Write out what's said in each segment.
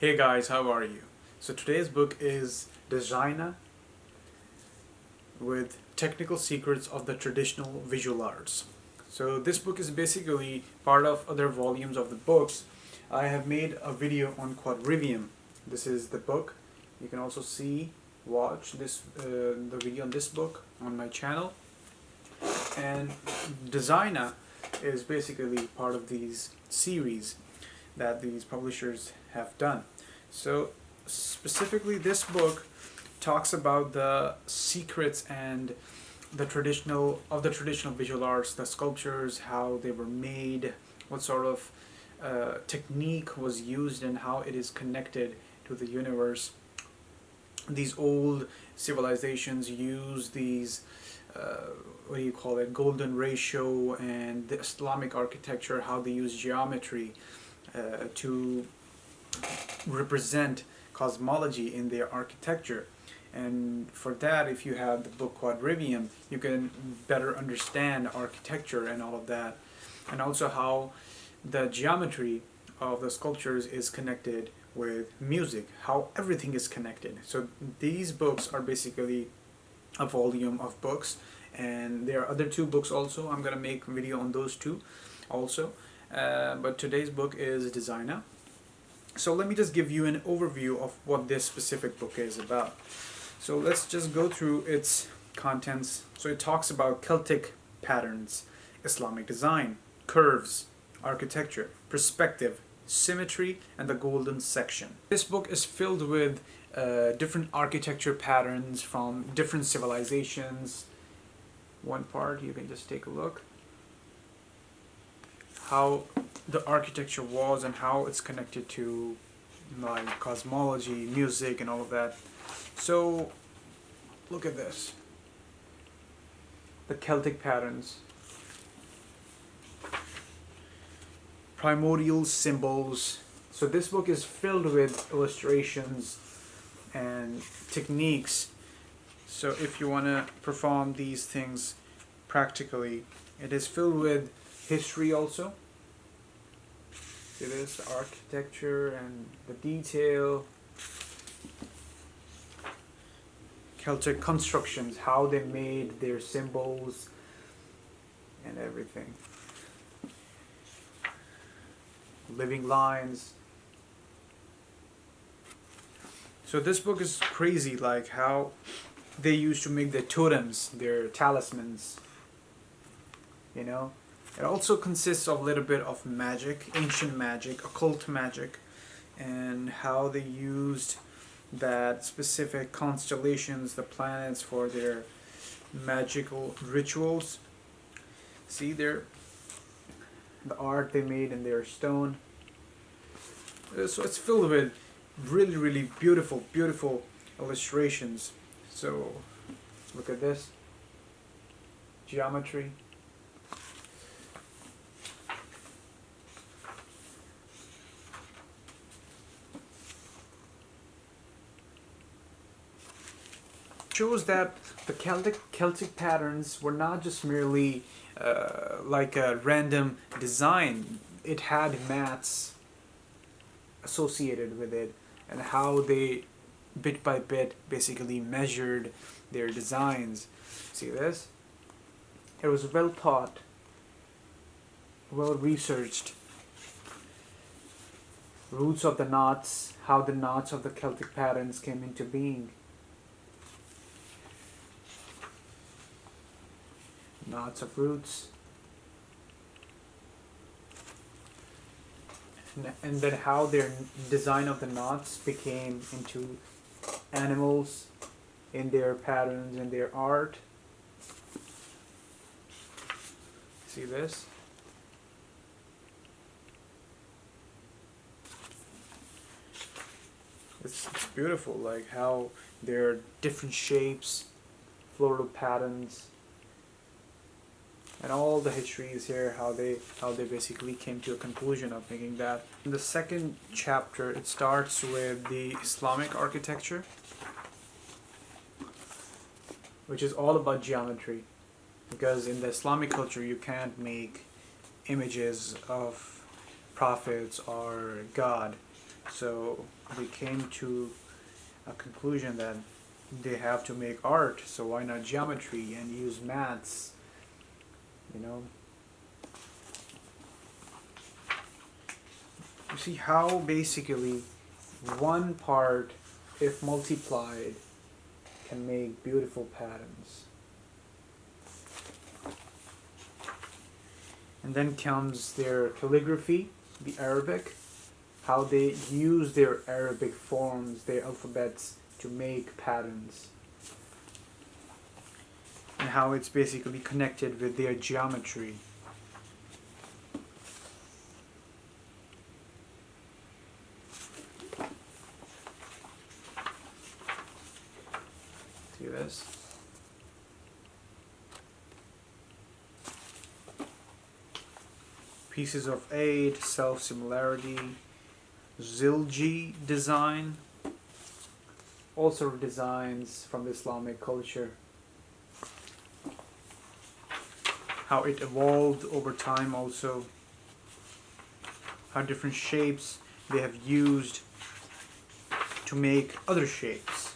Hey guys, how are you? So today's book is Designa with Technical Secrets of the Traditional Visual Arts. So this book is basically part of other volumes of the books. I have made a video on quadrivium. This is the book. You can also watch the video on this book on my channel. And Designa is basically part of these series that these publishers have done. So specifically this book talks about the secrets and the traditional visual arts, the sculptures, how they were made, what sort of technique was used, and how it is connected to the universe. These old civilizations use these what do you call it, golden ratio, and the Islamic architecture, how they use geometry to represent cosmology in their architecture. And for that, if you have the book Quadrivium, you can better understand architecture and all of that, and also how the geometry of the sculptures is connected with music, how everything is connected. So these books are basically a volume of books, and there are other two books also. I'm gonna make a video on those two also, but today's book is Designa. So let me just give you an overview of what this specific book is about. So let's just go through its contents. So it talks about Celtic patterns, Islamic design, curves, architecture, perspective, symmetry, and the golden section. This book is filled with different architecture patterns from different civilizations. One part, you can just take a look how the architecture was and how it's connected to like cosmology, music, and all of that. So look at this, the Celtic patterns, primordial symbols. So this book is filled with illustrations and techniques. So if you want to perform these things practically, it is filled with history also. See this, the architecture and the detail. Celtic constructions, how they made their symbols and everything. Living lines. So this book is crazy, like how they used to make their totems, their talismans, you know. It also consists of a little bit of magic, ancient magic, occult magic, and how they used that specific constellations, the planets, for their magical rituals. See there, the art they made in their stone. So it's filled with really beautiful illustrations. So look at this, geometry. Shows that the Celtic patterns were not just merely like a random design. It had maths associated with it, and how they bit by bit basically measured their designs. See this? It was well thought, well researched. Roots of the knots, how the knots of the Celtic patterns came into being. Knots of roots. And then how their design of the knots became into animals in their patterns and their art. See this? It's beautiful, like how there are different shapes, floral patterns, and all the history is here, how they basically came to a conclusion of making that. In the second chapter, it starts with the Islamic architecture, which is all about geometry, because in the Islamic culture you can't make images of prophets or God. So they came to a conclusion that they have to make art, so why not geometry and use maths, you know. You see how basically one part, if multiplied, can make beautiful patterns. And then comes their calligraphy, the Arabic, how they use their Arabic forms, their alphabets, to make patterns, and how it's basically connected with their geometry. See this? Pieces of 8, self-similarity, Zilji design, all sort of designs from the Islamic culture. How it evolved over time also. How different shapes they have used to make other shapes.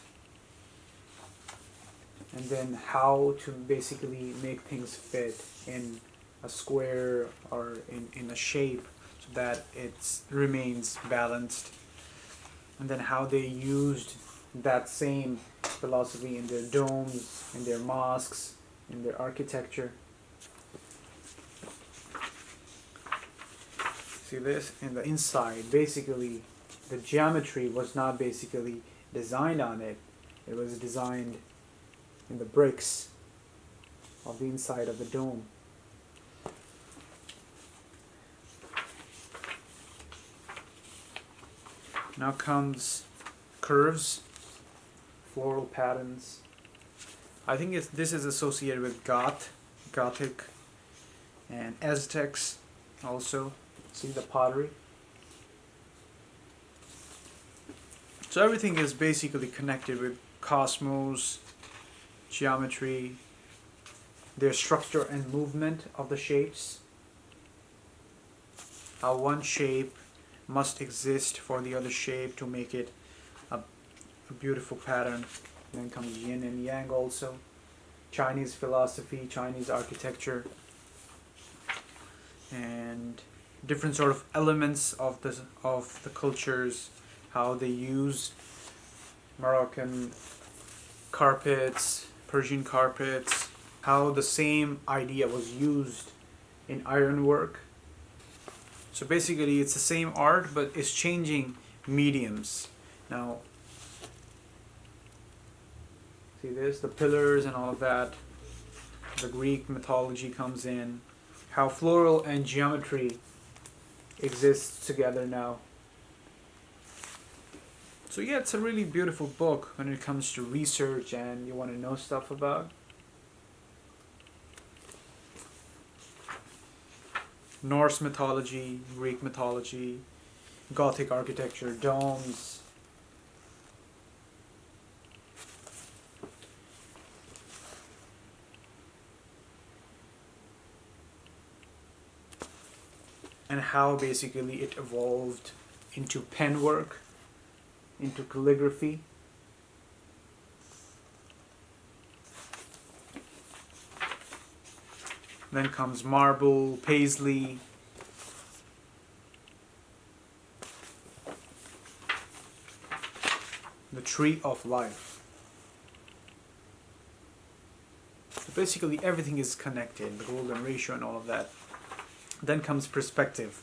And then how to basically make things fit in a square or in a shape so that it remains balanced. And then how they used that same philosophy in their domes, in their mosques, in their architecture. See this? In the inside, basically, the geometry was not basically designed on it. It was designed in the bricks of the inside of the dome. Now comes curves, floral patterns. I think this is associated with Gothic, and Aztecs also. See the pottery? So everything is basically connected with cosmos, geometry, their structure and movement of the shapes. How one shape must exist for the other shape to make it a beautiful pattern. And then comes yin and yang also. Chinese philosophy, Chinese architecture, and different sort of elements of the cultures, how they use Moroccan carpets, Persian carpets, how the same idea was used in ironwork. So basically it's the same art, but it's changing mediums. Now, see this, the pillars and all of that. The Greek mythology comes in. How floral and geometry exists together now. So yeah, it's a really beautiful book when it comes to research and you want to know stuff about. Norse mythology, Greek mythology, Gothic architecture, domes. And how basically it evolved into pen work, into calligraphy. Then comes marble, paisley, the tree of life. So basically everything is connected, the golden ratio and all of that. Then comes perspective.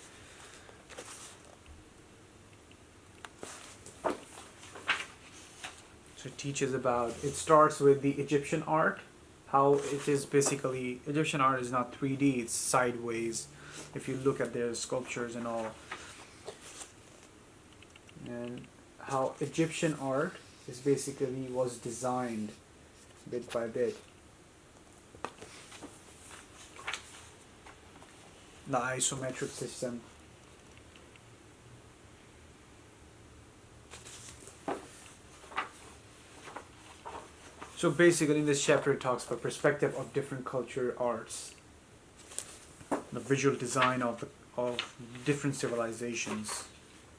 So it teaches about, it starts with the Egyptian art, how it is basically, Egyptian art is not 3D, it's sideways, if you look at their sculptures and all. And how Egyptian art is basically was designed bit by bit. The isometric system. So basically in this chapter it talks about perspective of different culture arts, the visual design of different civilizations,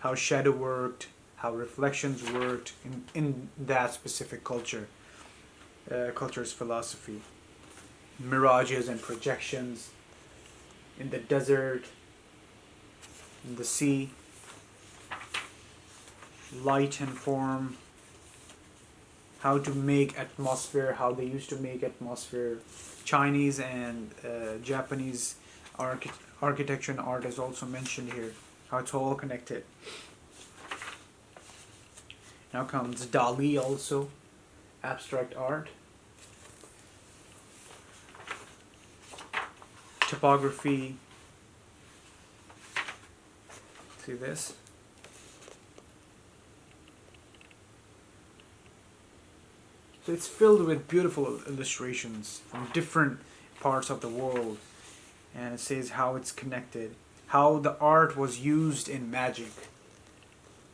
how shadow worked, how reflections worked in that specific culture's philosophy. Mirages and projections in the desert, in the sea, light and form, how to make atmosphere, how they used to make atmosphere. Chinese and Japanese architecture and art is also mentioned here, how it's all connected. Now comes Dali also, abstract art. Typography. See this? So it's filled with beautiful illustrations from different parts of the world, and it says how it's connected, how the art was used in magic.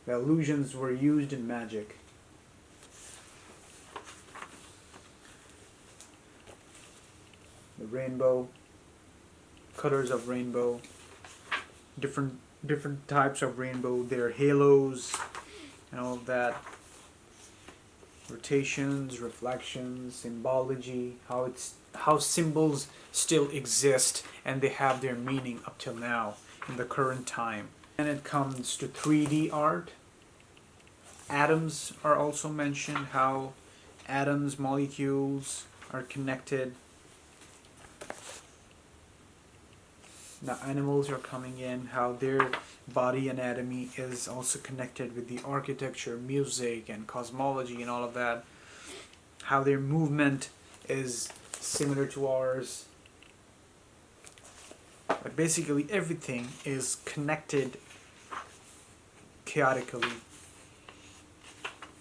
The illusions were used in magic. The rainbow, colors of rainbow, different types of rainbow, their halos and all of that. Rotations, reflections, symbology, how symbols still exist and they have their meaning up till now in the current time. And it comes to 3D art. Atoms are also mentioned, how atoms, molecules are connected. Now animals are coming in, how their body anatomy is also connected with the architecture, music, and cosmology and all of that. How their movement is similar to ours. But basically everything is connected chaotically.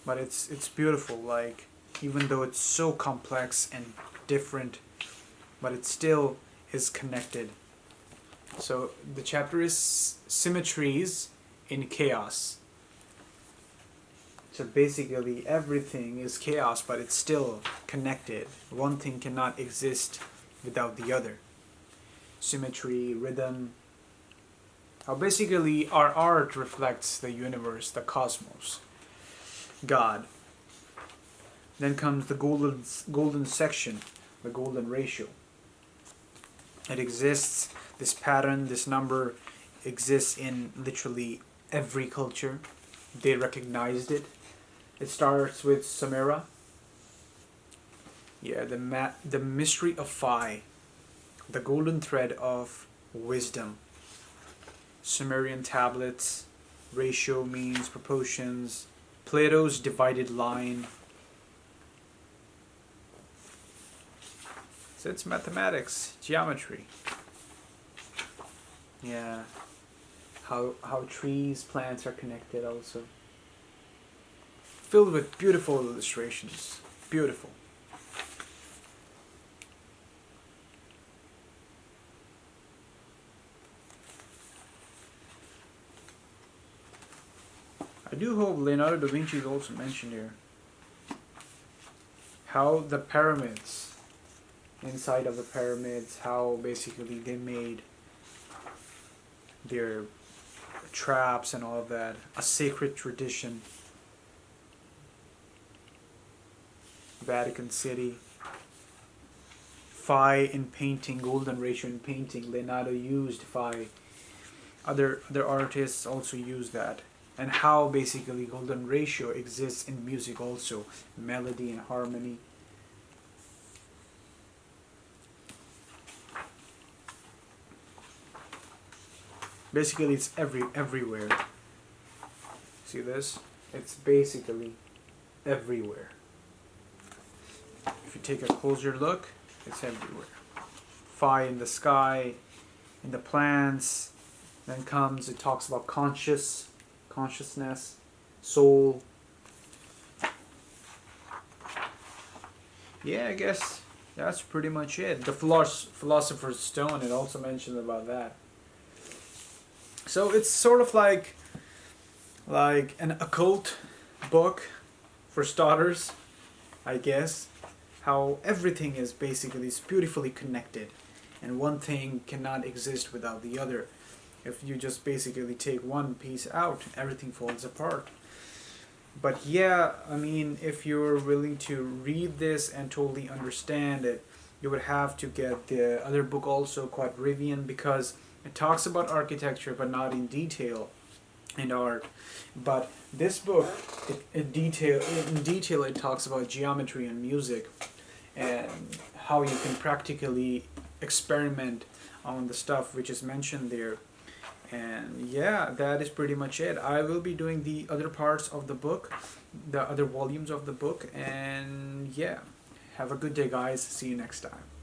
But it's beautiful, like, even though it's so complex and different, but it still is connected. So the chapter is Symmetries in Chaos. So basically everything is chaos, but it's still connected. One thing cannot exist without the other. Symmetry, rhythm. How basically our art reflects the universe, the cosmos, God. Then comes the golden section, the golden ratio. It exists. This pattern, this number exists in literally every culture. They recognized it. It starts with Sumeria. Yeah, the mystery of Phi, the golden thread of wisdom. Sumerian tablets, ratio, means, proportions, Plato's divided line. So it's mathematics, geometry. Yeah, how trees, plants are connected also. Filled with beautiful illustrations. Beautiful. I do hope Leonardo da Vinci is also mentioned here. How the pyramids, inside of the pyramids, how basically they made their traps and all of that, a sacred tradition. Vatican City. Phi in painting, golden ratio in painting. Leonardo used Phi. Other artists also use that. And how basically golden ratio exists in music also. Melody and harmony. Basically it's everywhere. See this? It's basically everywhere. If you take a closer look, it's everywhere. Phi in the sky, in the plants. Then comes, it talks about consciousness, soul. Yeah, I guess that's pretty much it. The Philosopher's Stone, it also mentions about that. So it's sort of like an occult book for starters, I guess. How everything is basically beautifully connected, and one thing cannot exist without the other. If you just basically take one piece out, everything falls apart. But yeah, I mean, if you're willing to read this and totally understand it, you would have to get the other book also, Quadrivium, because it talks about architecture but not in detail in art. But this book, in detail, it talks about geometry and music and how you can practically experiment on the stuff which is mentioned there. And yeah, that is pretty much it. I will be doing the other parts of the book, the other volumes of the book, and yeah, have a good day, guys. See you next time.